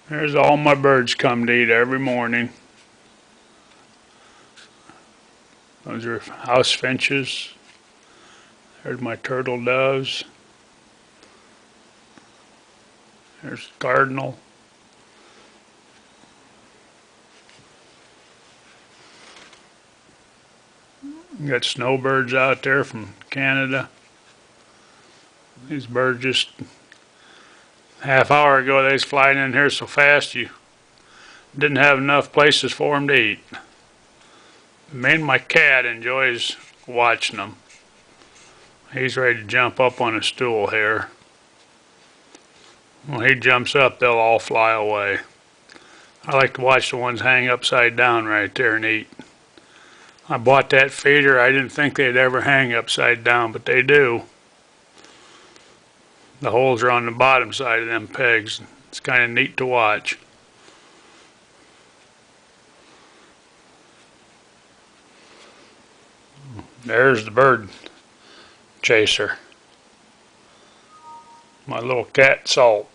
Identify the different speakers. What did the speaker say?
Speaker 1: There's all my birds come to eat every morning. Those are house finches. There's my turtle doves. There's cardinal. You got snowbirds out there from Canada. These birds just half hour ago they was flying in here so fast you didn't have enough places for them to eat. Me and my cat enjoys watching them. He's ready to jump up on a stool here. When he jumps up, they'll all fly away. I like to watch the ones hang upside down right there and eat. I bought that feeder. I didn't think they'd ever hang upside down, but they do. The holes are on the bottom side of them pegs. It's kind of neat to watch. There's the bird chaser. My little cat Salt.